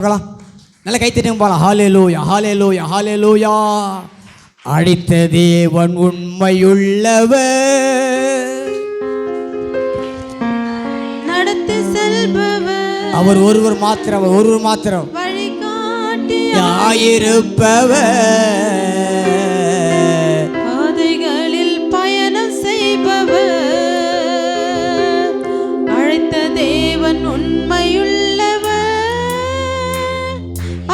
பார்க்கலாம். நல்ல கைத்தட்டும் போகலாம். ஹல்லேலூயா ஹல்லேலூயா ஹல்லேலூயா. அழித்த தேவன் உண்மையுள்ளவர், நடத்தி செல்பவர், அவர் ஒருவர் மாத்திரம், அவர் ஒருவர் மாத்திரம் வழிகாட்டியாயிருப்பவர், பாதைகளில் பயணம் செய்பவர், அழைத்த தேவன் உண்மையுள்ளவர்,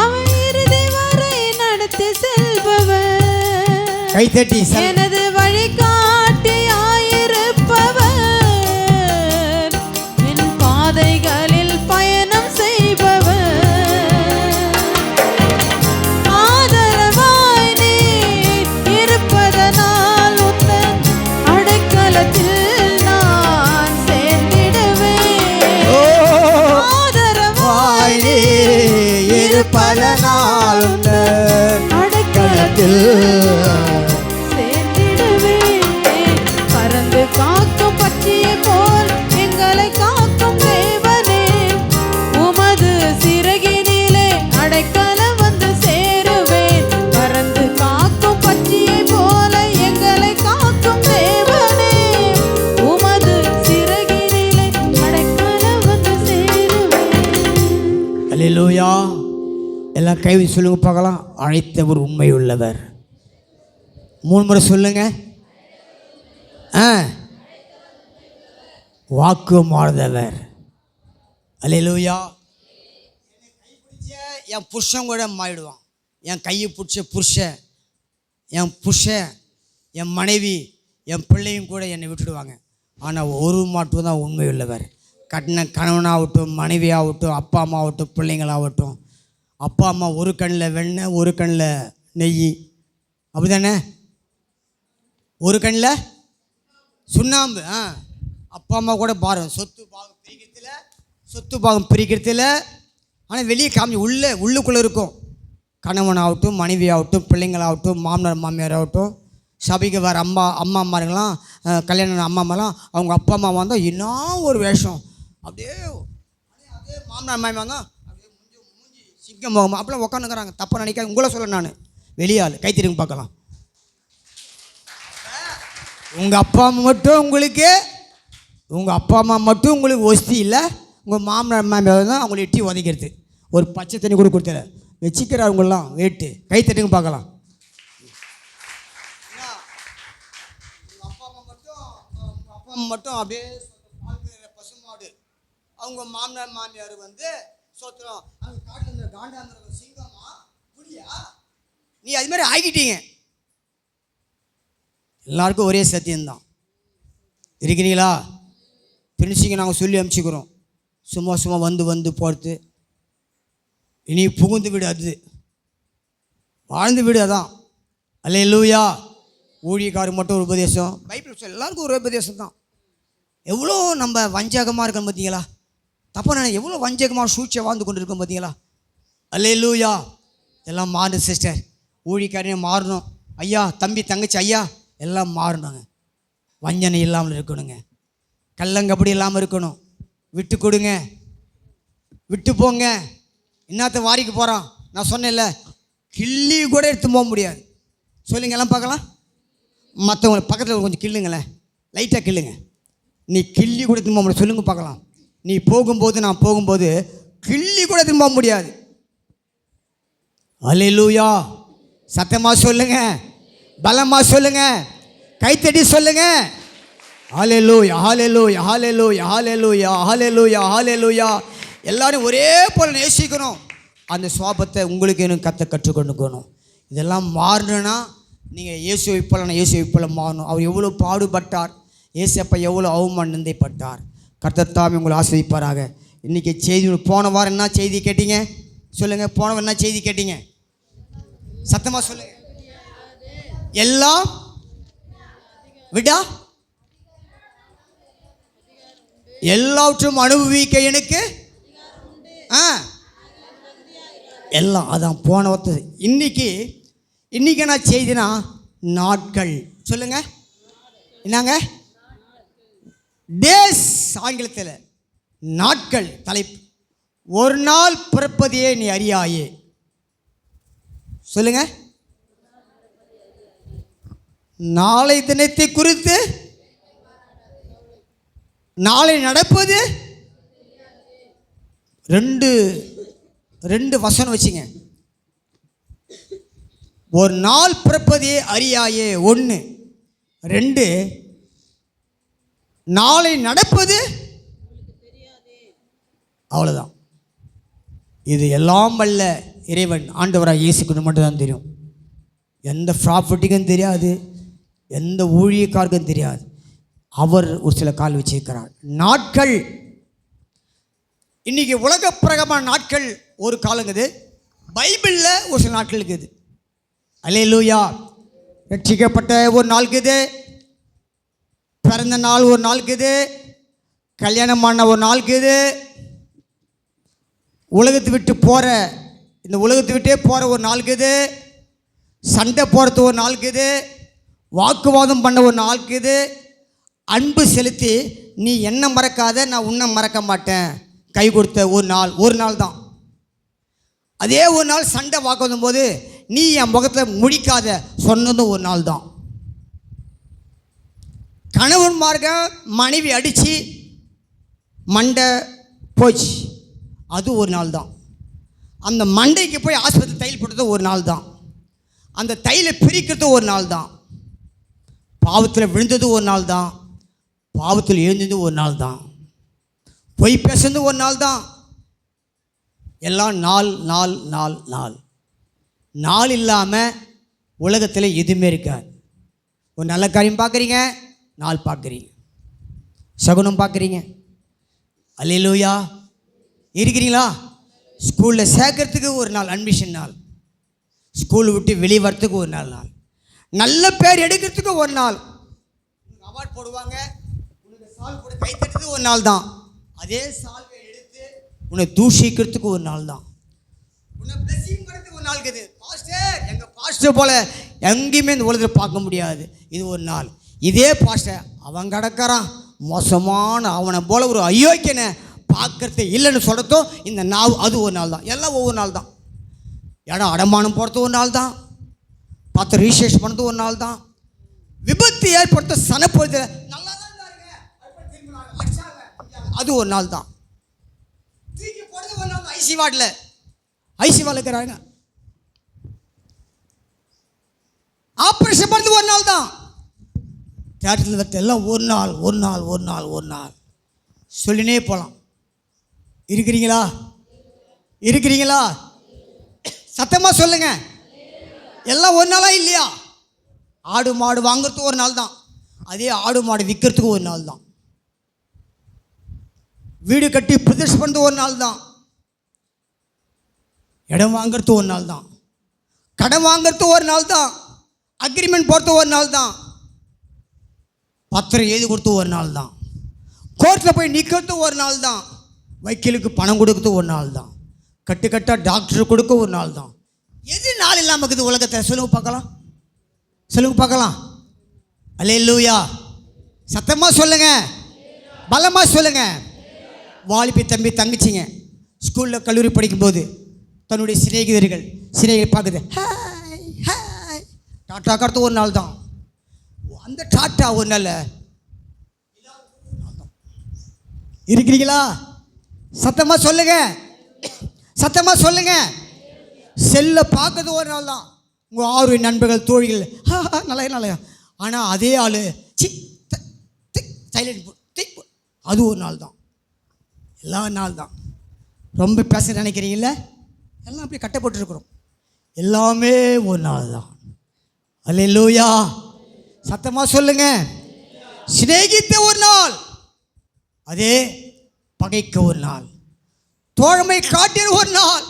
அவர் இறுதி வரை நடத்தி செல்பவர், கைத்தட்டி எனது வழிகாட்டியாயிருப்பவர், என் பாதைகளில் பயணம் செய்பவர், ஆதரவாய் நீ இருப்பதனால் உந்தன் அடைக்கலத்தில் நான் சேர்ந்திடுவேன். ஆதரவாய் நீ இருப்பதனால் உந்தன் அடைக்கலத்தில் சேர்ந்திடுவேன். பறந்து காக்கும் பட்சியை போல் எங்களை காக்கும் தேவனே, உமது சிறகினிலே அடைக்கலம் வந்து சேருவேன். பறந்து காக்கும் பட்சியை போல எங்களை காக்கும் தேவனே, உமது சிறகினிலே அடைக்கலம் வந்து சேருவேன். ஹல்லேலூயா. எல்லாம் கை வச்சு சொல்லுங்க பார்க்கலாம். அழைத்தவர் உண்மையுள்ளவர். 3 முறை சொல்லுங்க. வாக்கு மாறுதவர். ஹல்லேலூயா. என் புருஷன் கூட மாறிடுவான். என் கையை பிடிச்ச புருஷன், என் புருஷன், என் மனைவி, என் பிள்ளையும் கூட என்னை விட்டுடுவாங்க. ஆனால் ஒரு மட்டும் தான் உண்மையுள்ளவர். கட்டின கணவனாகட்டும், மனைவியாகட்டும், அப்பா அம்மா ஆகட்டும், பிள்ளைங்களாகட்டும். அப்பா அம்மா ஒரு கண்ணில் வெண்ணெய், ஒரு கண்ணில் நெய், அப்படி தானே? ஒரு கண்ணில் சுண்ணாம்பு. அப்பா அம்மா கூட பாருங்க, சொத்து பாகம் பிரிக்கிறதுல ஆனால் வெளியே காமி உள்ளுக்குள்ளே இருக்கும். கணவனாகட்டும், மனைவியாகட்டும், பிள்ளைங்களாகட்டும், மாமனார் மாமியாராகட்டும், சபைக்கு வர அம்மாமாருங்களாம், கல்யாணம் அம்மாலாம், அவங்க அப்பா அம்மா வந்தால் என்ன ஒரு வேஷம், அப்படியே மாமனார் மாமியா வந்தால் அப்படியே மூஞ்சி சிங்கம் போகும், அப்படிலாம் உட்காந்துக்கிறாங்க. தப்பாக நினைக்காது, உங்களை சொல்ல நான் வெளியாள் கை திரும்பி பார்க்கலாம். உங்கள் அப்பா அம்மா மட்டும் உங்களுக்கு ஒஸ்தி இல்லை. உங்கள் மாமனார் மாமியார் தான் அவங்களை எட்டி உதைக்கிறது. ஒரு பச்சை தண்ணி கூட கொடுத்தல வச்சுக்கிறாங்களாம் வெயிட்டு. கை தட்டுங்க பார்க்கலாம். அப்பா அம்மா மட்டும் அப்படியே பசுமாடு, அவங்க மாமனார் மாமியார் வந்து சோத்திரம் அங்கே காட்டில் காண்டாந்திர சிங்கமா புரியா, நீ அது மாதிரி ஆகிட்டீங்க. எல்லாருக்கும் ஒரே சத்தியம்தான். இருக்கிறீங்களா? பிரின்சிங்க நாங்கள் சொல்லி அனுப்பிச்சிக்கிறோம். சும்மா வந்து போகிறது. இனி புகுந்து விடு, அது வாழ்ந்து விடு, அதான். அல்லேலூயா. ஊழியக்காரர் மட்டும் ஒரு உபதேசம், பைபிள் சொல்ல எல்லாருக்கும் ஒரு உபதேசம் தான். எவ்வளோ நம்ம வஞ்சகமாக இருக்கோம் பார்த்தீங்களா? தப்பாக நான் எவ்வளோ வஞ்சகமாக சூழ்ச்சியை வாழ்ந்து கொண்டு இருக்கோம் பார்த்தீங்களா? அல்லேலூயா. எல்லாம் மாறணும் சிஸ்டர். ஊழியக்காரையும் மாறணும். ஐயா, தம்பி, தங்கச்சி, ஐயா எல்லாம் மாறணுங்க. வஞ்சனை இல்லாமல் இருக்கணுங்க. கள்ளங்கப்படி இல்லாமல் இருக்கணும். விட்டு கொடுங்க, விட்டு போங்க. என்னத்த வாரிக்கு போகிறான்? நான் சொன்னேன்ல, கிள்ளி கூட எடுத்து போக முடியாது. சொல்லுங்க எல்லாம் பார்க்கலாம். மற்றவங்க பக்கத்தில் கொஞ்சம் கிள்ளுங்களேன், லைட்டாக கிள்ளுங்க. நீ கிள்ளி கூட திரும்ப முடியாது. சொல்லுங்க பார்க்கலாம். நீ போகும்போது, நான் போகும்போது கிள்ளி கூட திரும்ப முடியாது. அல்லேலூயா. சத்தமாக சொல்லுங்க, பலமாக சொல்லுங்க, கைத்தட்டி சொல்லுங்க. ஹல்லேலூயா ஹல்லேலூயா ஹல்லேலூயா ஹல்லேலூயா ஹல்லேலூயா ஹல்லேலூயா. எல்லாரும் ஒரே போல நேசிக்கணும். அந்த சுவாபத்தை உங்களுக்கு எனக்கு கற்றுக்கொண்டுக்கணும். இதெல்லாம் மாறணுன்னா நீங்கள் இயேசுவை போல மாறணும். அவர் எவ்வளோ பாடுபட்டார், இயேசப்பா எவ்வளோ அவமானம் நிந்தைப்பட்டார். கர்த்தர் தாமே உங்களை ஆசீர்வதிப்பாராக. இன்றைக்கி செய்தி, போன வாரம் என்ன செய்தி கேட்டீங்க? சொல்லுங்கள். போன வாரம் என்ன செய்தி கேட்டீங்க? சத்தமாக சொல்லுங்கள். எல்லாம் விடா எல்லாவற்றும் அனுபவிக்க எனக்கு எல்லாம், அதான் போன வார்த்தை. இன்னைக்கு என்ன செய்தினா நாட்கள். சொல்லுங்க என்னங்க? டேஸ். ஆங்கிலத்தில் நாட்கள் தலைப்பு. ஒரு நாள் பிறப்பதையே நீ அறியாயே. சொல்லுங்க. நாளை தினத்தை குறித்து நாளை நடப்பது ரெண்டு வசனம் வச்சுங்க. ஒரு நாள் பிறப்பதையே அறியாயே 1, 2 நாளை நடப்பது அவ்வளோதான். இது எல்லாம் வல்ல இறைவன் ஆண்டவராக இயேசுக்கு மட்டும்தான் தெரியும். எந்த ப்ராஃபிட்டுக்கும் தெரியாது, எந்த ஊழியக்காருக்கும் தெரியாது. அவர் ஒரு சில கால் வச்சிருக்கிறார். நாட்கள் இன்றைக்கி உலக பிரகமான நாட்கள் ஒரு காலங்குது, பைபிளில் ஒரு சில நாட்கள் இருக்குது. அல்லேலூயா. ரட்சிக்கப்பட்ட ஒரு நாள் இருக்குது, பிறந்த நாள் ஒரு நாள் இருக்குது, கல்யாணம் பண்ண ஒரு நாள் இருக்குது, உலகத்தை விட்டு போகிற இந்த உலகத்தை விட்டே போகிற ஒரு நாள் இருக்குது, சண்டை போடுறது ஒரு நாள் இருக்குது, வாக்குவாதம் பண்ண ஒரு நாள் இருக்குது, அன்பு செலுத்தி நீ என்ன மறக்காத நான் உன்னை மறக்க மாட்டேன் கை கொடுத்த ஒரு நாள் தான். அதே ஒரு நாள் சண்டை வாக்குவாதம் போது நீ என் முகத்தில் முடிக்காத சொன்னதும் ஒரு நாள் தான். கணவன்மார்க மனைவி அடித்து மண்டை போச்சு, அது ஒரு நாள் தான். அந்த மண்டைக்கு போய் ஆஸ்பத்திரி தையல் போட்டது ஒரு நாள் தான். அந்த தையலை பிரிக்கிறது ஒரு நாள் தான். பாவத்தில் விழுந்தது ஒரு நாள் தான். பாவத்தில் எழுந்தது ஒரு நாள் தான். பொய் பேசுறது ஒரு நாள் தான். எல்லாம் நாள் நாள் நாள் நாள் நாள் இல்லாமல் உலகத்தில் எதுவுமே இருக்காது. ஒரு நல்ல காரியம் பார்க்குறீங்க, நாள் பார்க்குறீங்க, சகுனம் பார்க்குறீங்க. அல்லேலூயா. இருக்கிறீங்களா? ஸ்கூலில் சேர்க்கறதுக்கு ஒரு நாள், அட்மிஷன் நாள், ஸ்கூலை விட்டு வெளியே வரத்துக்கு ஒரு நாள், நல்ல பேர் எடுக்கிறதுக்கு ஒரு நாள், அவார்டு போடுவாங்க, உனக்கு சால் போட்டு கை தட்டுறதுக்கு ஒரு நாள் தான். அதே சால்வை எடுத்து உன்னை தூஷிக்கிறதுக்கு ஒரு நாள் தான். உன்னை பிளஸிங் பண்ணுறதுக்கு ஒரு நாள் இருக்குது. பாஸ்டர், எங்கள் பாஸ்டர் போல் எங்கேயுமே இந்த உலகத்தில் பார்க்க முடியாது, இது ஒரு நாள். இதே பாஸ்டர் அவன் கிடக்கிறான் மோசமான, அவனை போல் ஒரு அயோக்கியனை பார்க்கறது இல்லைன்னு சொல்கிறதோ இந்த நாள், அது ஒரு நாள் தான். எல்லாம் ஒவ்வொரு நாள் தான். இடம் அடமானம் போகிறது ஒரு நாள் தான். பார்த்து ரீசர்ச் பண்ணுறது ஒரு நாள் தான். விபத்து ஏற்படுத்த சனப்பொழுது நல்லா தான் இருந்தாருங்க, அது ஒரு நாள் தான். தூக்கி போடுறது ஒரு நாள் தான். ஐசி வார்டில் இருக்கிறாங்க, ஆப்ரேஷன் பண்ணுறது ஒரு நாள் தான். தேட்டரில் வைத்த எல்லாம் ஒரு நாள் ஒரு நாள் ஒரு நாள் ஒரு நாள் சொல்லினே போகலாம். இருக்கிறீங்களா? இருக்கிறீங்களா? சத்தமாக சொல்லுங்க. எல்லாம் ஒரு நாளா இல்லையா? ஆடு மாடு வாங்குறதுக்கு ஒரு நாள் தான். அதே ஆடு மாடு விற்கிறதுக்கு ஒரு நாள் தான். வீடு கட்டி பிரதிஷ்டை பண்ணுறது ஒரு நாள் தான். இடம் வாங்கிறது ஒரு நாள் தான். கடன் வாங்கிறது ஒரு நாள் தான். அக்ரிமெண்ட் போடுறது ஒரு நாள் தான். பத்திரம் எழுதி கொடுத்து ஒரு நாள் தான். கோர்ட்டில் போய் நிற்கிறது ஒரு நாள் தான். வக்கீலுக்கு பணம் கொடுக்குறது ஒரு நாள் தான். கட்டாக டாக்டர் கொடுக்க ஒரு நாள் தான். எது நாள் இல்லாமல் இருக்குது உலகத்தில்? சொல்லுங்க பார்க்கலாம், சொல்லுங்க பார்க்கலாம். அல்லேலூயா. சத்தமாக சொல்லுங்க, பலமாக சொல்லுங்க. வாலிபி தம்பி தங்கச்சிங்க ஸ்கூலில் கல்லூரி படிக்கும்போது தன்னுடைய சிநேகிதர்கள் பார்க்குது, ஹாய் ஹாய் டாட்டா கார்த்து ஒரு நாள் தான். அந்த டாட்டா ஒரு நாள் இருக்கிறீங்களா? சத்தமாக சொல்லுங்க, சத்தமாக சொல்லுங்க. செல்லை பார்க்கறது ஒரு நாள் தான். உங்கள் 6 நண்பர்கள் தோழிகள் நல்லா, ஆனால் அதே ஆள் சைலண்ட் அது ஒரு நாள் தான். எல்லா நாள் தான். ரொம்ப பேச நினைக்கிறீங்கள? எல்லாம் அப்படி கட்டப்பட்டுருக்குறோம். எல்லாமே ஒரு நாள் தான். அல்லேலூயா. சத்தமாக சொல்லுங்க. சிநேகித்த ஒரு நாள், அதே பகைக்க ஒரு நாள், தோழமை காட்டிய ஒரு நாள்,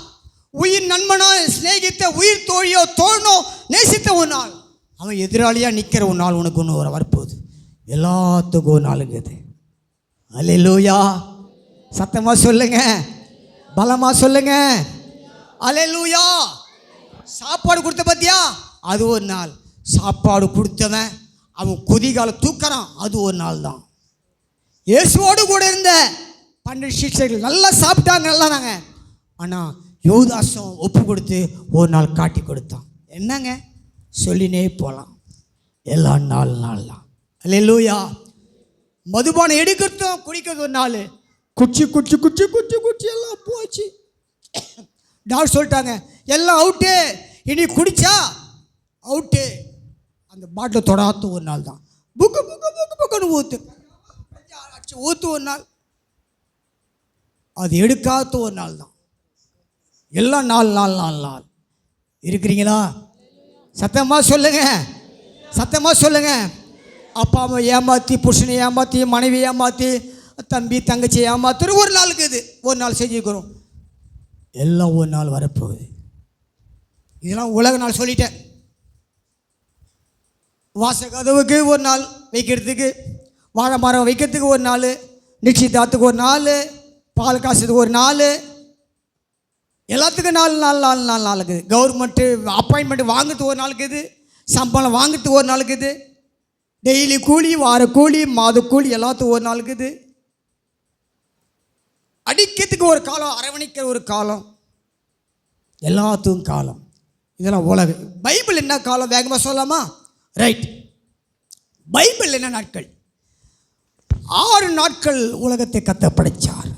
உயிர் நண்பனோ சிநேகித்த உயிர் தோழியோ தோழனோ நேசித்த ஒரு நாள், அவன் எதிராளியாக நிற்கிற ஒரு நாள் உனக்கு ஒன்று வரப்போகுது. எல்லாத்துக்கும் ஒரு நாளுங்கிறது. அல்லேலூயா. சத்தமாக சொல்லுங்க, பலமாக சொல்லுங்க. அல்லேலூயா. சாப்பாடு கொடுத்த பார்த்தியா, அது ஒரு நாள். சாப்பாடு கொடுத்தவன் அவன் குதிகால தூக்குறான், அது ஒரு நாள் தான். இயேசுவோடு கூட இருந்த 12 சீஷர்கள் நல்லா சாப்பிட்டாங்க, நல்லா தாங்க. ஆனால் யோதாசும் ஒப்பு கொடுத்து ஒரு நாள் காட்டி கொடுத்தான். என்னங்க சொல்லினே போகலாம். எல்லா நாள் தான். அல்லேலூயா. மதுபானம் எடுக்கிறதும் குடிக்கிறது ஒரு நாள். குச்சி குச்சி குச்சி குச்சி குச்சி எல்லாம் போச்சு. டாக்டர் சொல்லிட்டாங்க எல்லாம் அவுட்டு, இனி குடிச்சா அவுட்டு. அந்த பாட்டில் தொடாத்து ஒரு நாள் தான். புக்கு புக்கு புக்கு புக்குன்னு ஊற்று ஒரு நாள். அது எடுக்காத ஒரு நாள் தான். எல்லாம் நாள் இருக்கிறீங்களா? சத்தமாக சொல்லுங்க, சத்தமாக சொல்லுங்க. அப்பா அம்மா ஏமாற்றி, புருஷனை ஏமாற்றி, மனைவி ஏமாற்றி, தம்பி தங்கச்சி ஏமாத்துற ஒரு நாளுக்கு இது ஒரு நாள் செஞ்சுக்கிறோம். எல்லாம் ஒரு நாள் வரப்போகுது. இதெல்லாம் உலக நாள் சொல்லிட்டேன். வாச கதவுக்கு ஒரு நாள் வைக்கிறதுக்கு, வாழை மரம் வைக்கிறதுக்கு ஒரு நாள், நிச்சயதார்த்துக்கு ஒரு நாள், பால் காசுக்கு ஒரு நாள், எல்லாத்துக்கும் நாள் இருக்குது. கவர்மெண்ட்டு அப்பாயின்மெண்ட் வாங்கிறதுக்கு ஒரு நாளுக்கு இது, சம்பளம் வாங்கிறதுக்கு ஒரு நாளுக்கு இது, டெய்லி கூலி, வார கூலி, மாத கூலி, எல்லாத்துக்கும் ஒரு நாளுக்கு இது. அடிக்கிறதுக்கு ஒரு காலம், அரவணைக்கிற ஒரு காலம், எல்லாத்துக்கும் காலம். இதெல்லாம் உலகம். பைபிள் என்ன காலம் வேகமாக சொல்லலாமா? ரைட். பைபிள் என்ன நாட்கள்? 6 நாட்கள் உலகத்தை கத்த படைச்சார்.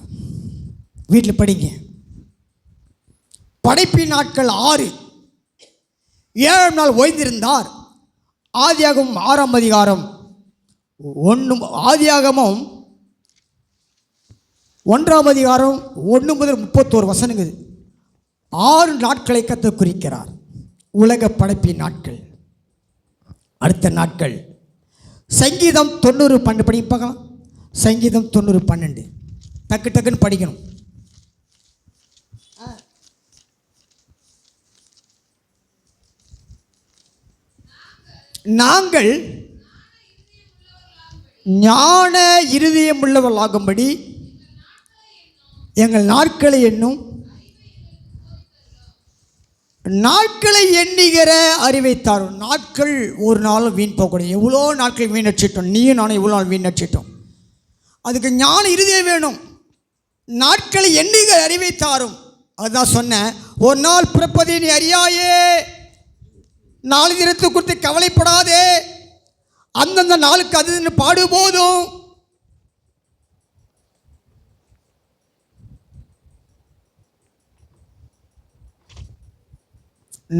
வீட்டில் படிங்க. படைப்பின் நாட்கள் 6. 7ஆம் நாள் ஓய்ந்திருந்தார். ஆதியாகமம் 6ஆம் அதிகாரம் 1, ஆதியாகமம் 1ஆம் அதிகாரம் 1 முதல் 31 வசனங்கள் 6 நாட்களை கர்த்தர் குறிக்கிறார். உலக படைப்பின் நாட்கள். அடுத்த நாட்கள் சங்கீதம் 90:12 படி பார்க்கலாம். சங்கீதம் 90:12 டக்கு டக்குன்னு படிக்கணும். நாங்கள் ஞான இருதயம் உள்ளவர்களாகும்படி எங்கள் நாட்களை எண்ணும், நாட்களை எண்ணுகிற அறிவை தாரும். நாட்கள் ஒரு நாளும் வீண் போகக்கூடாது. எவ்வளோ நாட்கள் வீணடிச்சிட்டோம், நீயும் நானும் எவ்வளோ நாள் வீணடிச்சிட்டோம். அதுக்கு ஞான இருதயம் வேணும். நாட்களை எண்ணுகிற அறிவை தாரும். அதுதான் சொன்னேன், ஒரு நாள் பிறப்பதை நீ அறியாயே, நாலு தினத்தை குறித்து கவலைப்படாதே, அந்தந்த நாளுக்கு அது பாடு போதும்.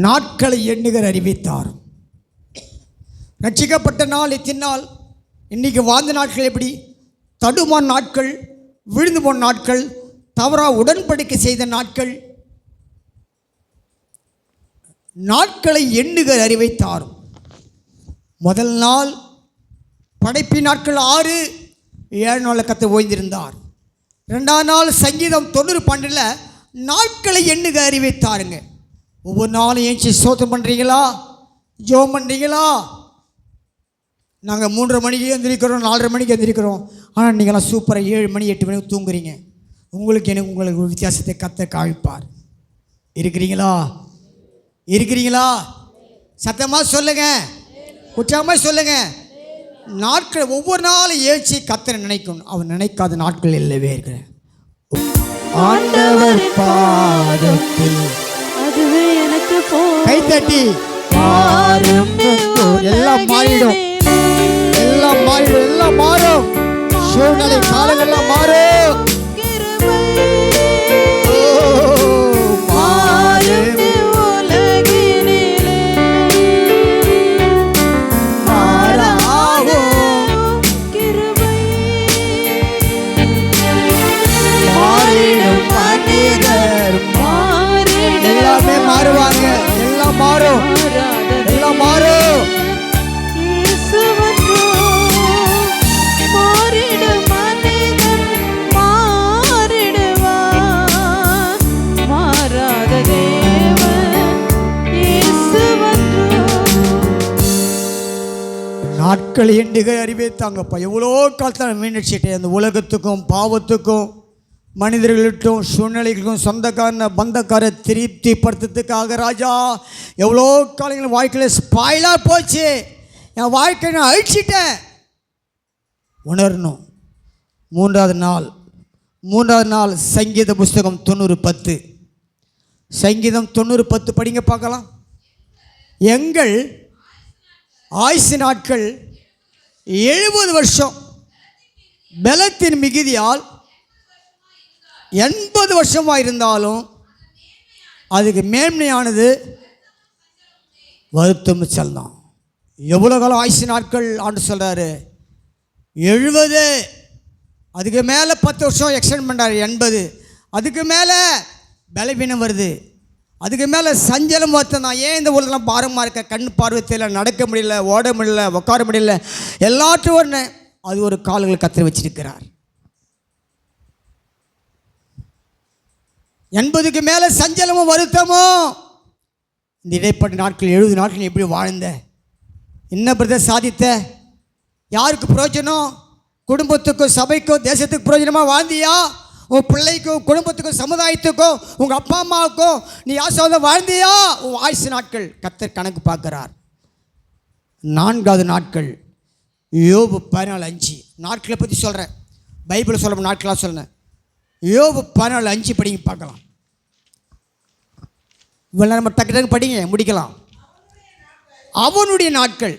நாட்களை எண்ணுகிற அறிவித்தார். ரட்சிக்கப்பட்ட நாள் எத்தனை நாள்? இன்றைக்கி வாழ்ந்த நாட்கள் எப்படி? தடுமான நாட்கள், விழுந்து போன நாட்கள், தவறாக உடன்படிக்கை செய்த நாட்கள். நாட்களை எண்ணுகிற அறிவைத்தாரும். முதல் நாள் படைப்பின் நாட்கள் 6, 7 நாள் கர்த்தர் ஓய்ந்திருந்தார். 2ஆம் நாள் சங்கீதம் 90:12 நாட்களை எண்ணுக அறிவைத்தாருங்க. ஒவ்வொரு நாளும் ஏஞ்சி சோத்திரம் பண்ணுறீங்களா? ஜெபம் பண்ணுறீங்களா? நாங்கள் 3:30 மணிக்கு எழுந்திரிக்கிறோம், 4:30 மணிக்கு எழுந்திரிக்கிறோம். ஆனால் நீங்களாம் சூப்பராக 7 மணி 8 மணிக்கு தூங்குறீங்க. உங்களுக்கு வித்தியாசத்தை கர்த்தர் காமிப்பார். இருக்கிறீங்களா? இருக்கிறீங்களா? சத்தமாக சொல்லுங்க, குற்றமாக சொல்லுங்க. நாட்கள் ஒவ்வொரு நாளும் ஏற்றி கர்த்தரை நினைக்கணும். அவன் நினைக்காத நாட்கள் இல்லவே இருக்கிற. ஆண்டவர் பாதத்தில் அதுவே எனக்கு கைத்தட்டி எல்லாம் மாறிடும், எல்லாம் மாறிடும், எல்லாம் மாறும். சூழ்நிலை காலங்கள்லாம் மாறும். எல்லாமே மாறுவாங்க, எல்லாம் மாறும், எல்லாம் மாறும். நாட்கள் எண்ணுக அறிவித்தாங்கப்பா. எவ்வளோ காலத்தில் மீனடிச்சிட்டேன். அந்த உலகத்துக்கும் பாவத்துக்கும் மனிதர்களுக்கும் சூழ்நிலைகளுக்கும் சொந்தக்காரன பந்தக்கார திருப்திப்படுத்துறதுக்காக ராஜா எவ்வளோ காலங்கள் வாழ்க்கையில் ஸ்பாயிலாக போச்சு. என் வாழ்க்கை நான் அழிச்சிட்டேன். உணரணும். 3ஆவது நாள் மூன்றாவது நாள் சங்கீத புஸ்தகம் 90:10. சங்கீதம் 90:10 படிங்க பார்க்கலாம். எங்கள் ஆயுசு நாட்கள் 70 வருஷம், பலத்தின் மிகுதியால் 80 வருஷமாக இருந்தாலும் அதுக்கு மேன்மையானது வருத்தம் செல்லம். எவ்வளோ காலம் ஆயுசு நாட்கள் ஆண்டு சொல்கிறாரு? 70. அதுக்கு மேலே 10 வருஷம் எக்ஸ்டெண்ட் பண்ணுறாரு, 80. அதுக்கு மேலே பலவீனம் வருது, அதுக்கு மேலே சஞ்சலம் வருத்தம் தான். ஏன் இந்த உலகம் பாரமாக இருக்க? கண் பார்வத்தில் நடக்க முடியல, ஓட முடியல, உட்கார முடியல, எல்லாற்றும் ஒன்று. அது ஒரு கால்கள் கத்திர வச்சிருக்கிறார். 80க்கு மேலே சஞ்சலமும் வருத்தமும். இந்த இடைப்பட்ட நாட்கள் 70 நாட்கள் எப்படி வாழ்ந்த? என்ன பிரதர் சாதித்த? யாருக்கு பிரயோஜனம்? குடும்பத்துக்கும் சபைக்கும் தேசத்துக்கு பிரயோஜனமாக வாழ்ந்தியா? உன் பிள்ளைக்கும் குடும்பத்துக்கும் சமுதாயத்துக்கும் உங்கள் அப்பா அம்மாவுக்கும் நீ ஆசீர்வாதம் வாழ்ந்தியா? உன் ஆயுசு நாட்கள் கர்த்தர் கணக்கு பார்க்குறார். 4வது நாட்கள் யோபு 14:5. நாட்களை பற்றி சொல்கிறேன், பைபிளை சொல்ல நாட்களாக சொல்கிறேன். யோபு 14:5 படிங்க பார்க்கலாம். இவ்வளோ நம்ம டக்கு டக்கு படிங்க முடிக்கலாம். அவனுடைய நாட்கள்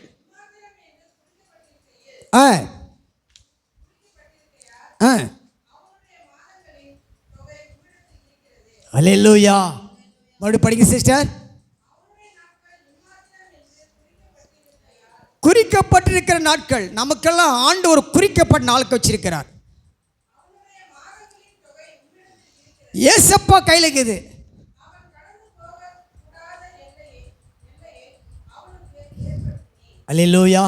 அல்லேலூயா. மறுபடியும் படிங்க சிஸ்டர். குறிக்கப்பட்டிருக்கிற நாட்கள். நமக்கெல்லாம் ஆண்டு ஒரு குறிக்கப்பட்ட நாளுக்கு வச்சிருக்கிறார். ஏசப்பா கையில் இருக்குது. அல்லேலூயா.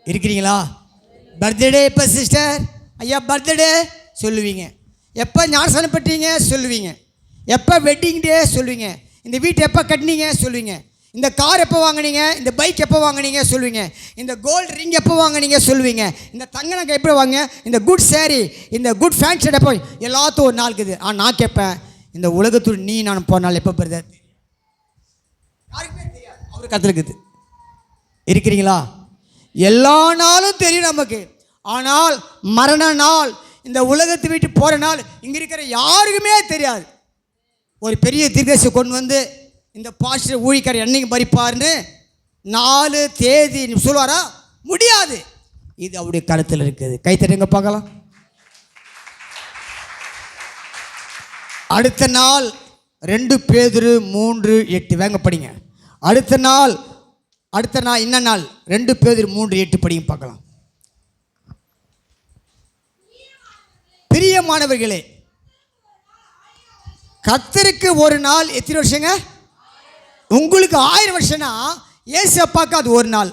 இருக்கிறீங்களா? பர்த்டே எப்போ சிஸ்டர்? ஐயா பர்த்டே சொல்லுவீங்க. எப்போ ஞானஸ்நானம் பெற்றீங்க சொல்லுவீங்க. எப்போ வெட்டிங் டே சொல்லுவீங்க. இந்த வீட்டை எப்போ கட்டினீங்க சொல்லுவீங்க. இந்த கார் எப்போ வாங்கினீங்க, இந்த பைக் எப்போ வாங்கினீங்க சொல்லுவீங்க. இந்த கோல்டு ரிங் எப்போ வாங்கினீங்க சொல்லுவீங்க. இந்த தங்க நகை எப்போ வாங்க, இந்த குட் சேரீ, இந்த குட் ஃபேண்ட் ஷர்ட் எப்போ, எல்லாத்துக்கும் ஒரு நாள் இருக்குது. நான் கேட்பேன், இந்த உலகத்தோடு நீ நான் போன நாள் எப்போ பிரதர்? யாருக்குமே தெரியாது, அவருக்கு கற்றுருக்குது. இருக்கிறீங்களா? எல்லா நாளும் தெரியும் நமக்கு. ஆனால் மரண நாள், இந்த உலகத்தை விட்டு போகிற நாள் இங்கே இருக்கிற யாருக்குமே தெரியாது. ஒரு பெரிய தீர்க்கதரிசி கொண்டு வந்து இந்த பாஸ்டர் ஊழியக்காரர் என்னைக்கு மரிப்பார்னு 4 தேதி சொல்லுவாரா? முடியாது. இது அவருடைய கருத்தில் இருக்குது. கைத்தட்டுங்க பார்க்கலாம். அடுத்த நாள் 2 பேதுரு 3:8 வேங்க படிங்க. அடுத்த நாள் என்ன நாள்? 2 பேதுரு 3:8 படிங்க பார்க்கலாம். பிரியமானவர்களே, கர்த்தருக்கு ஒரு நாள் எத்தனை வருஷங்க? உங்களுக்கு 1000 வருஷம்னா ஏசப்பாக்கு அது ஒரு நாள்.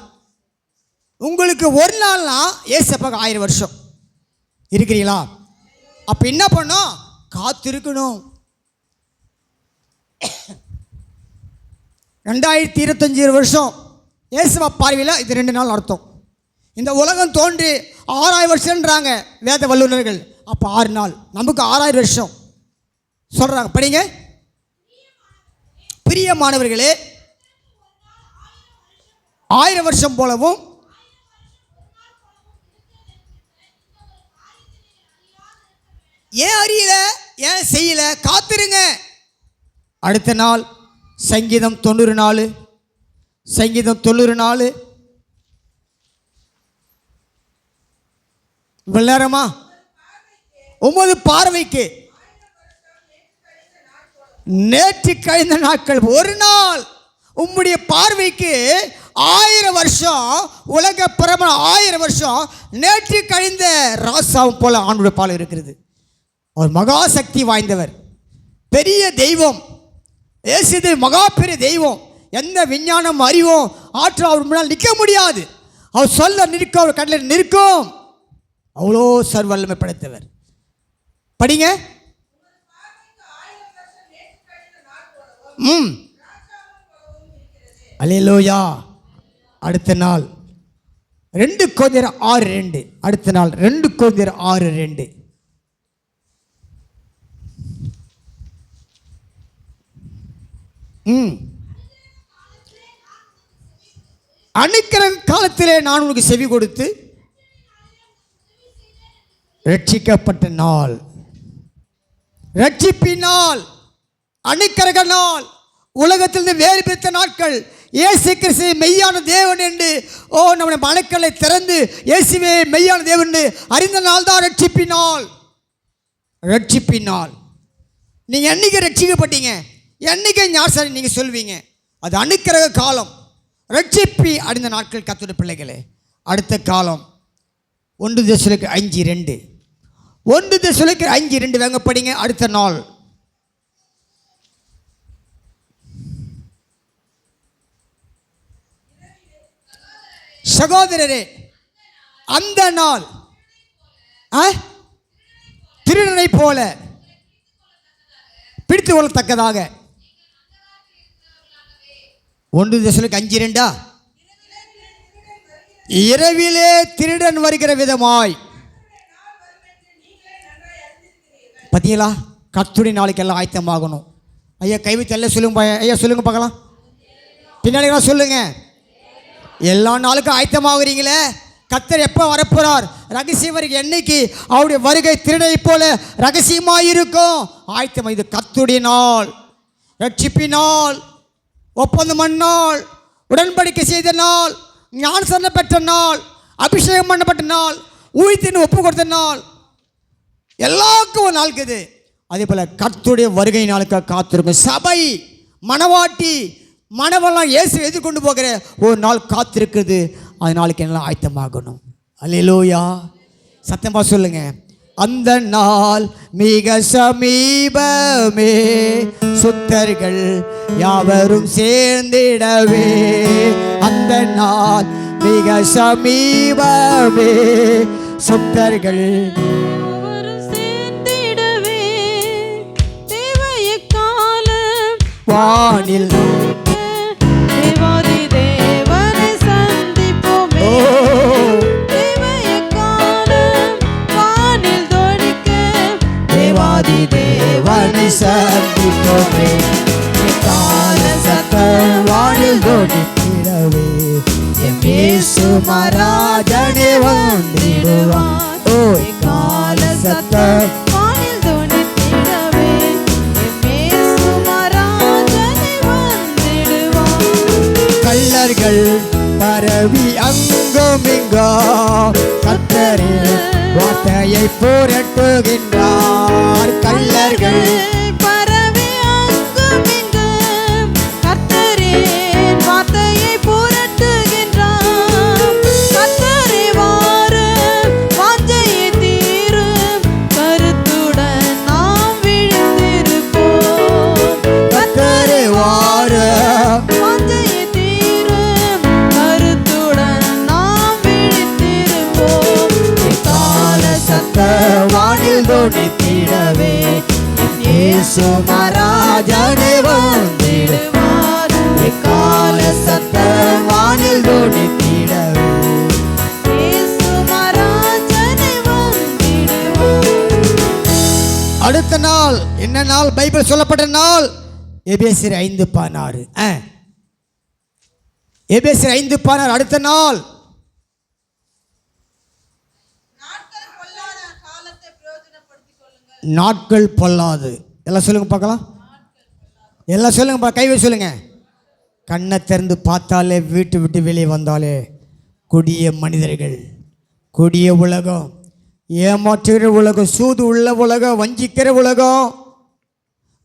உங்களுக்கு ஒரு நாள்னா ஏசப்பாக்கு 1000 வருஷம். இருக்கிறீங்களா? அப்போ என்ன பண்ணோம்? காத்திருக்கணும். 2025 வருஷம் ஏசப்பா பார்வையில் இது 2 நாள் அர்த்தம். இந்த உலகம் தோன்றி 6000 வருஷன்றாங்க வேத வல்லுநர்கள். அப்போ 6 நாள், நமக்கு 6000 வருஷம் சொல்கிறாங்க. படிங்க. பிரியமானவர்களே, 1000 வருஷம் போலவும் ஏன் அறியல, ஏன் செய்யல? காத்திருங்க. அடுத்த நாள் சங்கீதம் 94. சங்கீதம் 94 விளையாரமா? உமது பார்வைக்கு நேற்று கழிந்த நாட்கள் ஒரு நாள். உம்முடைய பார்வைக்கு 1000 வருஷம், உலக பிரபல 1000 வருஷம் நேற்று கழிந்த ராசாவும் போல ஆண்டுடைய பால் இருக்கிறது. அவர் மகா சக்தி வாய்ந்தவர், பெரிய தெய்வம். இயேசு மகா பெரிய தெய்வம். எந்த விஞ்ஞானம் அறிவும் ஆற்றல் அவர் முன்னால் நிற்க முடியாது. அவர் சொல்ல நிற்கும், அவர் கடலில் நிற்கும். அவ்வளோ சர்வல்லமை படைத்தவர். படிங்க. அல்லேலூயா. அடுத்த நாள் 2 கொரிந்தியர் 6:2. அடுத்த நாள் 2 கொரிந்தியர் 6:2. அனுக்கிற காலத்திலே நான் உனக்கு செவி கொடுத்து ரட்சிக்கப்பட்ட நாள். ரட்சிப்பினால், அனுக்கிரக நாள், உலகத்திலிருந்து வேறு பிரித்த நாட்கள், இயேசு கிறிஸ்து மெய்யான தேவன் என்று நம்முடைய மனக்களை திறந்து இயேசுவே மெய்யான தேவன் என்று அறிந்த நாள் தான் ரட்சிப்பினால். ரட்சிப்பினால் நீங்கள் என்னைக்கு ரட்சிக்கப்பட்டீங்க, என்னைக்கு ஞானஸ்நானம் நீங்கள் சொல்வீங்க, அது அனுக்கிரக காலம். ரட்சிப்பி அடைந்த நாட்கள் கர்த்தருடைய பிள்ளைகளே. அடுத்த காலம் 1 தெசலோனிக்கேயர் 5:2. 1 தெசலோனிக்கேயர் 5:2 வாங்க படிங்க. அடுத்த நாள் சகோதரரே, அந்த நாள் திருடனை போல பிடித்து கொள்ளத்தக்கதாக. 1 தெசலோனிக்கேயர் 5:2 இரவிலே திருடன் வருகிற விதமாய். பார்த்தீங்களா, கர்த்தருடைய நாளைக்கு எல்லாம் ஆயத்தமாகணும். ஐயா கைவிட்டு எல்லாம் சொல்லுங்க. ஐயா சொல்லுங்க பார்க்கலாம். பின்னாடி சொல்லுங்க. எல்லா நாளுக்கும் ஆயத்தமாகறீங்களே. கர்த்தர் எப்போ வரப்போறார், ரகசியம் வருகை என்னைக்கு, அவருடைய வருகை திருடனை போல ரகசியமாக இருக்கும். ஆயத்தமாக. இது கர்த்தருடைய நாள், ரட்சிப்பினால், ஒப்பந்தம் பண்ண நாள், உடன்படிக்கை செய்த நாள், ஞானஸ்நானம் பெற்ற நாள், அபிஷேகம் பண்ணப்பட்ட நாள், ஊழியத்தின் ஒப்பு கொடுத்த நாள், எல்லாருக்கும் ஒரு நாள் இருக்குது. அதே போல் கர்த்தருடைய வருகை நாளுக்கு காத்திருக்கும். சபை மணவாட்டி மணவெல்லாம் இயேசு எதிர்கொண்டு போகிற ஒரு நாள் காத்திருக்குது. அது நாளைக்கு எல்லாம் ஆயத்தமாகணும். அல்லேலூயா. சத்தமாக சொல்லுங்க. அந்த நாள் மிக சமீபமே, சுத்தர்கள் யாவரும் சேர்ந்திடவே. அந்த நாள் மிக சமீபமே, சுத்தர்கள் சேர்ந்திடவே. தேவைய காலம் வானில் தேவாதி தேவனை சந்திப்போமே. தேவைய காலம் வானில் தொனிக்க தேவாதி தேவனை சந்திப்போமே. கால சத்தம் வானில் தொனித்திடவே, எம் இயேசு மகாராஜனே வந்திடுவார். ஓ கால சத்தம் வானில் தொனித்திடவே, எம் இயேசு மகாராஜனே வந்திடுவார். கள்ளர்கள் பரவி அங்கும் இங்கும் கர்த்தரின் வார்த்தையை புரட்டுகின்றார். கள்ளர்கள் பரவி அங்கும் இங்கும் கர்த்தரின் வார்த்தையை புரட்டுகின்றார். கர்த்தரே வாரும், வாஞ்சையை தீரும், கருத்துடன் நாம் விழித்திருப்போம். கர்த்தரே வாரும், வாஞ்சையை தீரும், கருத்துடன் நாம் விழித்திருப்போம். கால சத்தம் வானில் தொனித்திடவே, இயேசு மகாராஜனே வந்திடுவார். கால சத்தம் வானில் தொனித்திடவே. இயேசு மகாராஜனே வந்திடுவார். அடுத்த நாள் என்ன நாள்? பைபிள் சொல்லப்பட்ட நாள் எபேசியர் 5:16. எபேசியர் 5:16 அடுத்த நாள். நாட்கள் பொல்லாது. எல்லாம் சொல்லுங்க பார்க்கலாம். எல்லாம் சொல்லுங்க, கைவை சொல்லுங்க. கண்ணை திறந்து பார்த்தாலே, வீட்டு விட்டு வெளியே வந்தாலே கொடிய மனிதர்கள், கொடிய உலகம், ஏமாற்றுகிற உலகம், சூது உள்ள உலகம், வஞ்சிக்கிற உலகம்,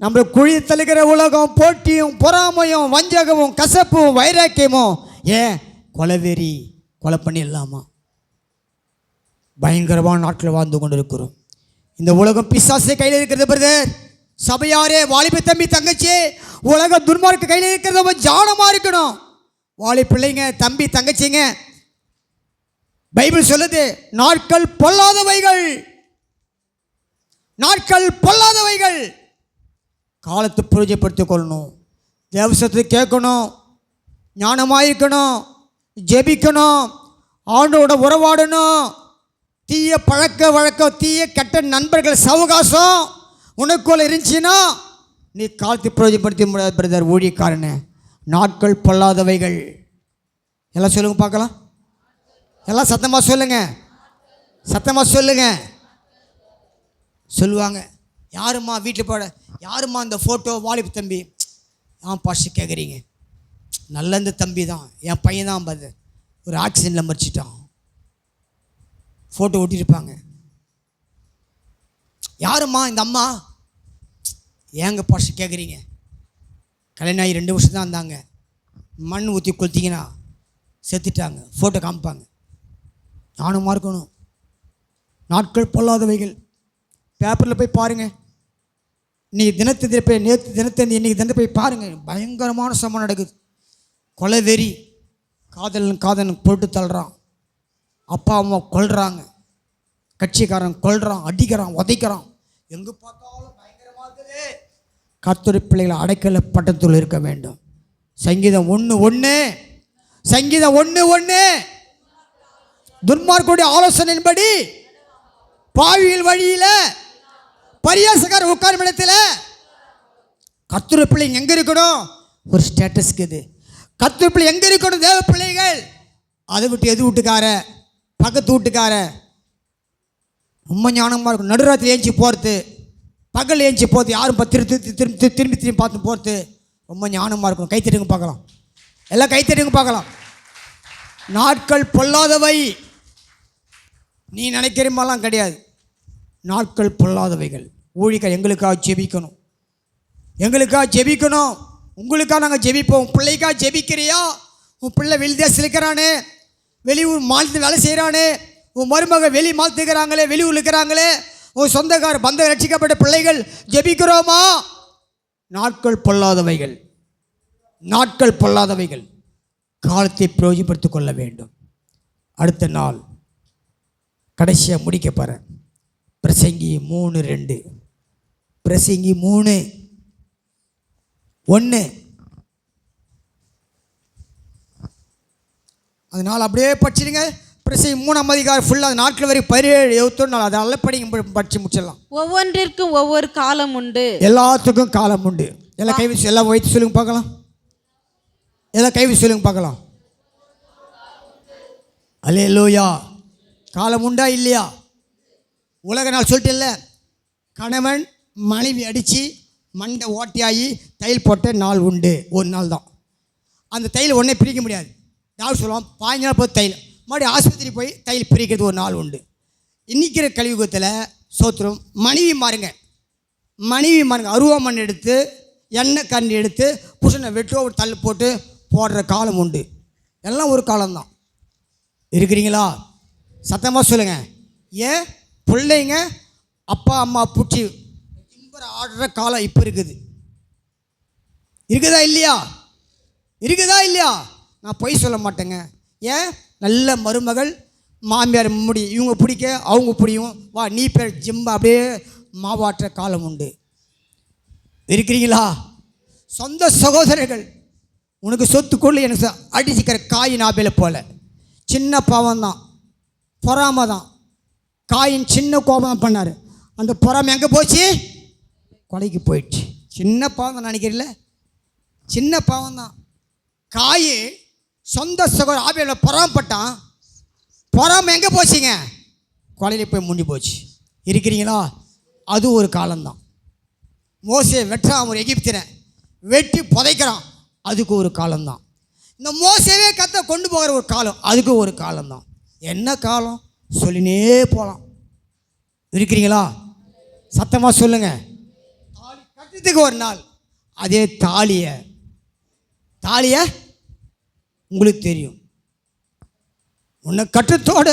நம்மளை குழி தள்ளுகிற உலகம், போட்டியும் பொறாமையும் வஞ்சகமும் கசப்பும் வைராக்கியமும், ஏன் கொலைவெறி, கொலை பண்ணிடலாமா, பயங்கரமான நாட்கள் வாழ்ந்து கொண்டு இருக்கிறோம். இந்த உலகம் பிசாசு கையில் இருக்கிறது பிரதர். சபையாரே, வாலிப தம்பி தங்கச்சி, உலக துன்மார்க்க கையில் இருக்கிறத ரொம்ப ஜானமாக இருக்கணும். வாலி பிள்ளைங்க, தம்பி தங்கச்சிங்க, பைபிள் சொல்லுது நாட்கள் பொல்லாதவைகள், நாட்கள் பொல்லாதவைகள். காலத்தை பிரயோஜனப்படுத்திக் கொள்ளணும், தேவசத்தை கேட்கணும், ஞானமாக இருக்கணும், ஜெபிக்கணும், ஆண்டோட உறவாடணும். தீய பழக்க வழக்கம், தீய கெட்ட நண்பர்கள் சவகாசம் உனக்குள்ள இருந்துச்சுன்னா நீ காலத்தை பிரயோஜனப்படுத்த முடியாது பிரதர். ஊழியக்காரனே, நாட்கள் பொல்லாதவைகள். எல்லாம் சொல்லுங்க பார்க்கலாம். எல்லாம் சத்தமாக சொல்லுங்க, சத்தமாக சொல்லுங்க. சொல்லுவாங்க, யாரும்மா வீட்டில் போட, யாரும்மா இந்த ஃபோட்டோ வாலிபு தம்பி? ஏன் பாஸ்டர் கேட்குறீங்க? நல்ல இந்த தம்பி தான், என் பையன் தான் பாது, ஒரு ஆக்சிடெண்ட்டில் மறிச்சிட்டான். ஃபோட்டோ ஒட்டியிருப்பாங்க. யாரும்மா இந்த அம்மா? ஏங்க பாஸ்டர் கேட்குறீங்க? கல்யாணம் ஆகி 2 வருஷம் தான் இருந்தாங்க, மண் ஊற்றி கொளுத்திங்கன்னா செத்துட்டாங்க. ஃபோட்டோ காமிப்பாங்க. ஞானமாக இருக்கணும். நாட்கள் பொல்லாதவைகள். பேப்பரில் போய் பாருங்கள். இன்றைக்கி தினத்தை போய், நேற்று தினத்தை இன்றைக்கி தினத்தை போய் பாருங்கள். பயங்கரமான சம்பவம் நடக்குது. கொலை வெறி. காதலன் போட்டு தள்ளுறான். அப்பா அம்மா கொல்றாங்க. கட்சிக்காரன் கொல்றான், அடிக்கிறான், உதைக்கிறான். எங்கே பார்த்தாலும் பயங்கரமாக இருக்குது. கர்த்தருடைய பிள்ளைகளை அடைக்கல பட்டத்துள் இருக்க வேண்டும். சங்கீதம் 1:1, சங்கீதம் 1:1, துன்மார்க்கருடைய ஆலோசனையின்படி பாவிகள் வழியில் பரியாசக்கார உட்காரும் இடத்துல. கர்த்தருடைய பிள்ளைங்க எங்கே இருக்கணும்? ஒரு ஸ்டேட்டஸ்க்கு இது. கர்த்தருடைய பிள்ளை எங்கே இருக்கணும்? தேவ பிள்ளைகள். அதை விட்டு எது வீட்டுக்கார, பக்கத்து வீட்டுக்கார ரொம்ப ஞானமாக இருக்கும். நடுராத்திரி ஏஞ்சி போகிறது, பகல் ஏஞ்சி போகிறது, யாரும் திரும்பி பார்த்து போகிறது ரொம்ப ஞானமாக இருக்கும். கைத்தறிங்க பார்க்கலாம், எல்லாம் கைத்தறிங்க பார்க்கலாம். நாட்கள் பொல்லாதவை. நீ நினைக்கிற மாதிரிலாம் கிடையாது. நாட்கள் பொல்லாதவைகள். ஊழியர்கள் எங்களுக்காக ஜெபிக்கணும், எங்களுக்காக ஜெபிக்கணும். உங்களுக்காக நாங்கள் ஜெபிப்போம். உன் பிள்ளைக்காக ஜெபிக்கிறியா? உன் பிள்ளை வெளிதேசத்தில் இருக்கிறானே, வெளியூர் மாநிலத்தில் வேலை செய்கிறானே, உன் மருமக வெளி மாற்றுக்கிறாங்களே, வெளியூர் இருக்கிறாங்களே, உன் சொந்தக்கார பந்த ரட்சிக்கப்பட்ட பிள்ளைகள் ஜெபிக்கிறோமா? நாட்கள் பொல்லாதவைகள், நாட்கள் பொல்லாதவைகள். காலத்தை பிரயோஜனப்படுத்திக் கொள்ள வேண்டும். அடுத்த நாள் கடைசியாக முடிக்க போகிறேன். பிரசங்கி 3:2, பிரசங்கி 3:1. அதனால் அப்படியே படிச்சிடுங்க. பிரசங்கி 3ஆம் அதிகாரம் ஃபுல்லாக நாட்கள் வரை 17, 71 நாள். அதை படிக்க படித்து முடிச்சிடலாம். ஒவ்வொன்றிற்கும் ஒவ்வொரு காலம் உண்டு. எல்லாத்துக்கும் காலம் உண்டு. எல்லாம் கைவிசி, எல்லாம் வைத்து சொல்லுங்க பார்க்கலாம். எல்லாம் கைவிசி சொல்லுங்க பார்க்கலாம். அல்லேலூயா. காலம் உண்டா இல்லையா? உலக நாள் சொல்லிட்டு இல்லை. கணவன் மனைவி அடித்து மண்டை ஓட்டியாகி தையல் போட்ட நாள் உண்டு. ஒரு நாள் தான். அந்த தையல் ஒன்றே பிரிக்க முடியாது. யார் சொல்லுவான் 15 நாள் போய் தையல், மறுபடியும் ஆஸ்பத்திரி போய் தையல் பிரிக்கிறது ஒரு நாள் உண்டு. இன்றைக்கிற கலியுகத்தில் சோத்திரம் மனைவி மாறுங்க, மனைவி மாறுங்க. அருவாமண் எடுத்து எண்ணெய் கரண்டி எடுத்து புருஷனை வெட்டோ ஒரு தள்ளு போட்டு போடுற காலம் உண்டு. எல்லாம் ஒரு காலம்தான். இருக்கிறீங்களா? சத்தமாக சொல்லுங்கள். ஏன் பிள்ளைங்க அப்பா அம்மா பூச்சி ஆடுற காலம் இப்போ இருக்குது. இருக்குதா இல்லையா? இருக்குதா இல்லையா? நான் பொய் சொல்ல மாட்டேங்க. ஏன் நல்ல மருமகள் மாமியார் முடி இவங்க பிடிக்க அவங்க பிடிக்கும், வா நீ பேர் ஜிம்ப அப்படியே மாவாற்ற காலம் உண்டு. இருக்கிறீங்களா? சொந்த சகோதரர்கள் உனக்கு சொத்துக்குள்ள எனக்கு அடிச்சுக்கிற காயின் ஆபேலை போல. சின்ன பாவம் தான், பொறாமை தான். காயின் சின்ன கோபம் தான் பண்ணார். அந்த பொறாமை எங்கே போச்சு? கொலைக்கு போயிடுச்சு. சின்ன பாவம் தான் நினைக்கிறீங்கள, சின்ன பாவம் தான். காய் சொந்த சகோதரர் ஆபேல பொறாமப்பட்டான். பொறாமை எங்கே போச்சுங்க? கொலையில் போய் முடிஞ்சு போச்சு. இருக்கிறீங்களா? அது ஒரு காலம்தான். மோசே வெட்டுறான், ஒரு எகிப்தியனை வெட்டி புதைக்கிறான், அதுக்கு ஒரு காலம்தான். இந்த மோசவே கத்த கொண்டு போகிற ஒரு காலம், அதுக்கு ஒரு காலம்தான். என்ன காலம் சொல்லினே போகலாம். இருக்கிறீங்களா? சத்தமாக சொல்லுங்கள். தாலி கட்டுறதுக்கு ஒரு நாள். அதே தாலியை உங்களுக்கு தெரியும். உன்னை கட்டுறத்தோட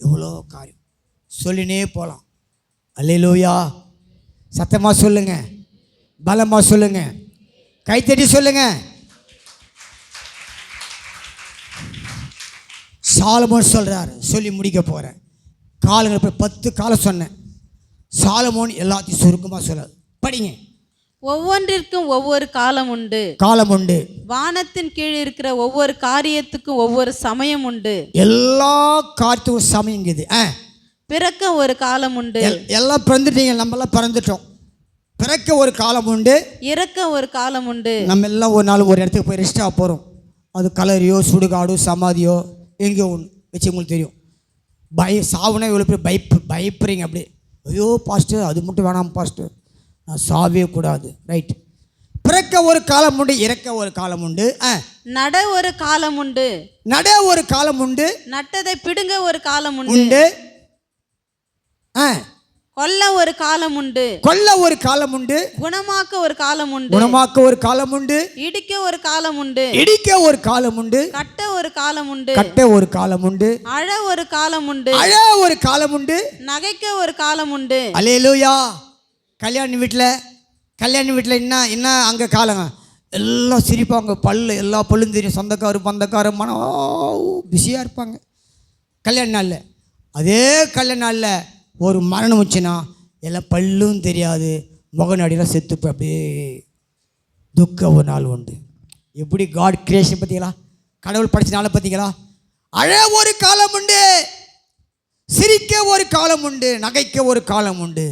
எவ்வளோ காரியம் சொல்லினே போகலாம். அல்லேலூயா. சத்தமாக சொல்லுங்க, பலமாக சொல்லுங்க, கைத்தட்டி சொல்லுங்க. சாலமோன் சொல்கிறார், சொல்லி முடிக்க போகிறேன். காலங்கள் போய் 10 காலம் சொன்னேன். சாலமோன் எல்லாத்தையும் சுருக்கமாக சொல்றார். படிங்க. ஒவ்வொன்றிற்கும் ஒவ்வொரு காலம் உண்டு. காலம் உண்டு. வானத்தின் கீழ் இருக்கிற ஒவ்வொரு காரியத்துக்கும் ஒவ்வொரு சமயம் உண்டு. எல்லா காரியத்துக்கும் சமயம் இருக்குது. பிறக்க ஒரு காலம் உண்டு. எல்லாம் பிறந்துட்டீங்க, நம்மளாம் பிறந்துட்டோம். பிறக்க ஒரு காலம் உண்டு, இறக்க ஒரு காலம் உண்டு. நம்ம எல்லாம் ஒரு நாள் ஒரு இடத்துக்கு போய் ரெஸ்ட்டாக போகிறோம். அது கலரியோ சுடுகாடோ சமாதியோ எங்கேயோ ஒன்று வச்சு உங்களுக்கு தெரியும். சாவுனா இவ்வளோ பேர் பயப்படுறீங்க அப்படி. ஐயோ பாஸ்டர் அது மட்டும் வேணாம் பாஸ்டர், நான் சாவே கூடாது. ரைட். பிறக்க ஒரு காலம் உண்டு, இறக்க ஒரு காலம் உண்டு. நட ஒரு காலம் உண்டு, நட ஒரு காலம் உண்டு. நட்டதை பிடுங்க ஒரு காலம் உண்டு. கொல்ல ஒரு காலம் உண்டு, கொல்ல ஒரு காலம் உண்டு. குணமாக்க ஒரு காலம் உண்டு, குணமாக்க ஒரு காலம் உண்டு. இடிக்க ஒரு காலம் உண்டு, இடிக்க ஒரு காலம் உண்டு. கட்ட ஒரு காலம் உண்டு, கட்ட ஒரு காலம் உண்டு. அழ ஒரு காலம் உண்டு, அழ ஒரு காலம் உண்டு. நகைக்க ஒரு காலம் உண்டு. அல்லேலூயா. கல்யாண வீட்டில் என்ன அங்கே காலங்க எல்லாம் சிரிப்பாங்க, எல்லா பல்லும் தெரியும், சொந்தக்காரு பந்தக்காரு மனம் பிஸியாக இருப்பாங்க கல்யாண நாளில். அதே கல்யாண நாளில் ஒரு மரணம் வச்சுன்னா எல்லாம் பல்லும் தெரியாது, முகநாடியெல்லாம் செத்துப்ப அப்படியே துக்க ஒரு நாள் உண்டு. எப்படி காட் கிரியேஷன் பார்த்தீங்களா, கடவுள் படித்த நாளை பார்த்தீங்களா. அழ ஒரு காலம் உண்டு, சிரிக்க ஒரு காலம் உண்டு, நகைக்க ஒரு காலம் உண்டு.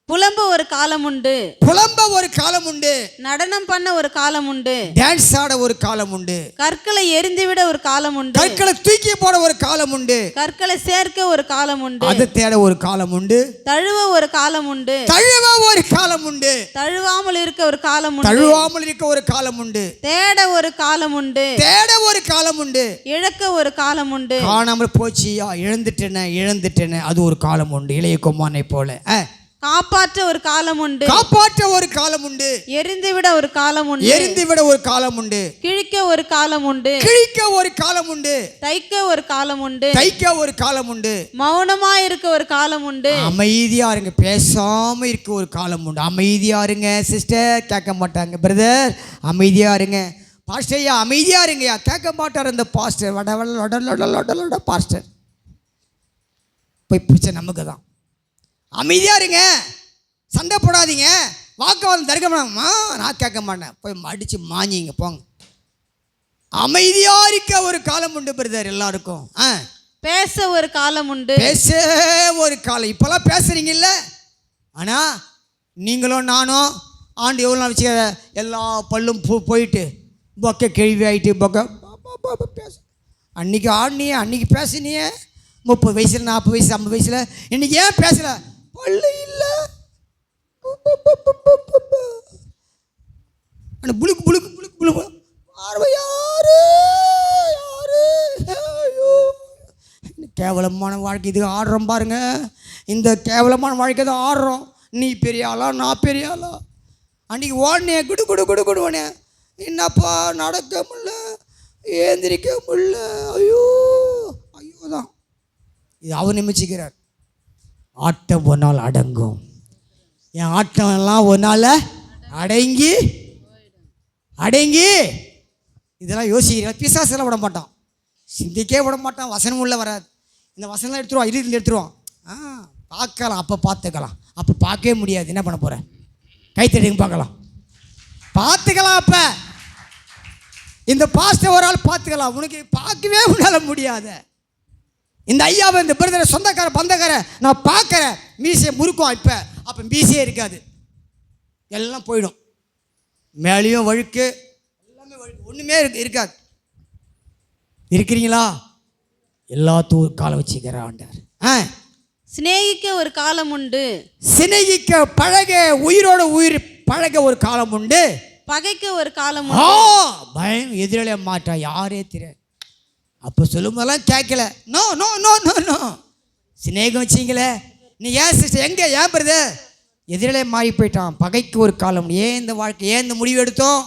புலம்ப ஒரு காலம் உண்டு, புலம்ப ஒரு காலம் உண்டு. நடனம் பண்ண ஒரு காலம் உண்டு, டான்ஸ் ஆட ஒரு காலம் உண்டு. கற்களை எரிந்துவிட ஒரு காலம் உண்டு, கற்களை தூக்கி போட ஒரு காலம் உண்டு. கற்களை சேர்க்க ஒரு காலம் உண்டு, அதை தேட ஒரு காலம் உண்டு. தழுவ ஒரு காலம் உண்டு, தழுவ ஒரு காலம் உண்டு. தழுவாமல் இருக்க ஒரு காலம் உண்டு, தழுவாமல் இருக்க ஒரு காலம் உண்டு. தேட ஒரு காலம் உண்டு, தேட ஒரு காலம் உண்டு. இழக்க ஒரு காலம் உண்டு, காணாமல் போச்சியா, இழந்துட்டேன அது ஒரு காலம் உண்டு. இளைய குமாரனை போல. காப்பாற்ற ஒரு காலம் உண்டு, காப்பாற்ற ஒரு காலம் உண்டு. எரிந்துவிட ஒரு காலம் உண்டு, எரிந்துவிட ஒரு காலம் உண்டு. கிழிக்க ஒரு காலம் உண்டு, கிழிக்க ஒரு காலம் உண்டு. தைக்க ஒரு காலம் உண்டு, தைக்க ஒரு காலம் உண்டு. மௌனமா இருக்க ஒரு காலம் உண்டு, அமைதியா இருங்க, பேசாம இருக்க ஒரு காலம் உண்டு. அமைதியா இருங்க சிஸ்டர், கேட்க மாட்டாங்க. பிரதர் அமைதியா இருங்க. பாஸ்டர் ஐயா அமைதியா இருங்கய்யா, கேட்க மாட்டார் இந்த பாஸ்டர். பாஸ்டர் போய் பிடிச்ச நமக்கு தான். அமைதியா இருங்க, சண்டை போடாதீங்க, வாக்குவாதம் தடுக்க மாட்டாங்கம்மா, நான் கேட்க மாட்டேன், போய் மடிச்சு மாஞ்சிங்க போங்க. அமைதியா இருக்க ஒரு காலம் உண்டு பிரதர் எல்லாருக்கும். பேச ஒரு காலம் உண்டு, பேச ஒரு காலம். இப்பெல்லாம் பேசுறீங்கல்ல, ஆனா நீங்களும் நானும் ஆண்டு எவ்வளோ நாள் வச்சு எல்லா பல்லும் போயிட்டு பொக்கை கேள்வி ஆகிட்டு பொக்கை பேச. அன்னைக்கு ஆடினியே, அன்னைக்கு பேசினியே 30 வயசில் 40 வயசு 50 வயசில், இன்னைக்கு ஏன் பேசல? பல்லு இல்லை, புளுக்கு புளுக்கு புளுக்கு புளுக்கு பார்வை யாரு யாரு. ஐயோ கேவலமான வாழ்க்கை இது ஆடுறோம் பாருங்க. இந்த கேவலமான வாழ்க்கை தான் ஆடுறோம். நீ பெரிய ஆளா நான் பெரிய ஆளா. அன்றைக்கி ஓடனே குடு குடு குடு குடுவனே, என்னப்பா நடக்க முடியல, ஏந்திரிக்க முடியல, ஐயோ ஐயோ தான். இது அவர் நிமிச்சிக்கிறார். ஆட்டம் ஒரு நாள் அடங்கும். என் ஆட்டம் எல்லாம் ஒரு நாள் அடங்கி இதெல்லாம் யோசிக்கிறீங்க. பிசாசெல்லாம் விட மாட்டான், சிந்திக்கே விட மாட்டான், வசனம் உள்ள வராது. இந்த வசனம்லாம் எடுத்துருவான், இறுதியில் எடுத்துருவான். பார்க்கலாம், அப்போ பார்த்துக்கலாம். அப்போ பார்க்கவே முடியாது, என்ன பண்ண போகிறேன்? கைத்தடிங்க பார்க்கலாம், பார்த்துக்கலாம். அப்போ இந்த பாஸ்டர் ஒரு ஆள் பார்த்துக்கலாம், உனக்கு பார்க்கவே உன்னால் முடியாத. இந்த ஐயாவை இந்த பிரதரை சொந்தக்கார பந்தக்கார நான் பார்க்குறேன், மீசையை முறுக்கும். அப்போ மீசையே இருக்காது, எல்லாம் போயிடும். மேலேயும் வழுக்கு, எல்லாமே வழுக்கு, ஒன்றுமே இருக்காது. இருக்கிறீங்களா? எல்லாத்துக்கும் ஒரு காலம் வச்சுக்கிற ஆண்டார். சிநேகிக்க ஒரு காலம் உண்டு, சிநேகிக்க பழக, உயிரோட உயிர் பழக ஒரு காலம் உண்டு. பகைக்க ஒரு காலம் உண்டு. பயம் எதிராளிய மாட்டா, யாரே தெரியாது. அப்போ சொல்லும்போதெல்லாம் கேட்கல. No no no no no சிநேகம் வச்சிங்களே, நீ ஏன் சிஸ்டர் எங்கே ஏன் பிரதர்? எதிரிலே மாறி போயிட்டான். பகைக்கு ஒரு காலம். ஏன் இந்த வாழ்க்கை, ஏன் இந்த முடிவு எடுத்தோம்?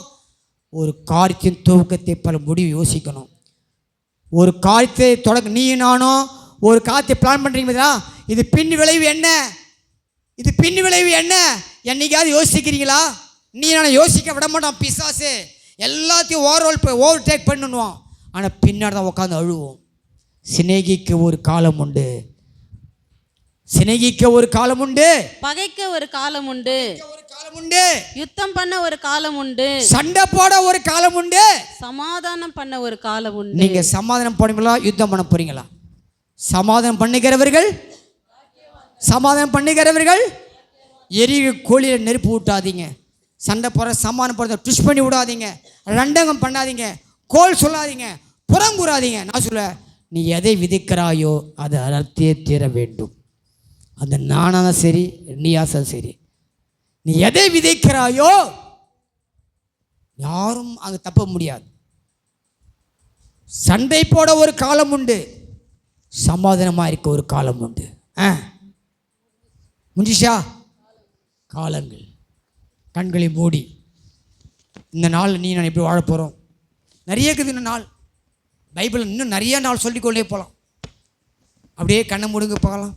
ஒரு காரியத்தின் துவக்கத்தை பல முடிவு யோசிக்கணும். ஒரு காரியத்தை தொடங்க, நீ நானும் ஒரு காரியத்தை பிளான் பண்ணுறீங்களா? இது பின் விளைவு என்ன, இது பின் விளைவு என்ன, என்னைக்காவது யோசிக்கிறீங்களா? நீ நான் யோசிக்க விட மாட்டான் பிசாசு. எல்லாத்தையும் ஓவர் டேக் பண்ணுவான். ஆனால் பின்னாடி தான் உட்காந்து அழுவோம். சிநேகிக்க ஒரு காலம் உண்டு, சிநேகிக்க ஒரு காலம் உண்டு, பகைக்க ஒரு காலம் உண்டு, ஒரு காலம் உண்டு, யுத்தம் பண்ண ஒரு காலம் உண்டு, சண்டை போட ஒரு காலம் உண்டு, சமாதானம் பண்ண ஒரு காலம் உண்டு. நீங்க சமாதானம் பண்ணுங்களா, யுத்தம் பண்ண போறீங்களா? சமாதானம் பண்ணுகிறவர்கள், சமாதானம் பண்ணுகிறவர்கள் எரிய கோழியில் நெருப்பு விட்டாதீங்க. சண்டை போகிற சமாதானம் போகிறத ட்விஸ்ட் பண்ணி விடாதீங்க. ரெண்டங்கம் பண்ணாதீங்க, கோல் சொல்லாதீங்க, புறம் கூறாதீங்க. நான் சொல்ல நீ எதை விதைக்கிறாயோ அதை அறுத்தே தீர வேண்டும். அந்த நானாக சரி, நீயாசம் சரி, நீ எதை விதைக்கிறாயோ யாரும் அங்கே தப்ப முடியாது. சண்டை போட ஒரு காலம் உண்டு, சமாதானமாக இருக்க ஒரு காலம் உண்டு. முடிஞ்சா காலங்கள். கண்களை மூடி இந்த நாள் நீ நான் எப்படி வாழ போகிறோம்? நிறைய இருக்குது இந்த நாள். பைபிள் இன்னும் நிறைய நாள் சொல்லிக்கொண்டே போகலாம். அப்படியே கண்ணை மூடுங்க பார்க்கலாம்.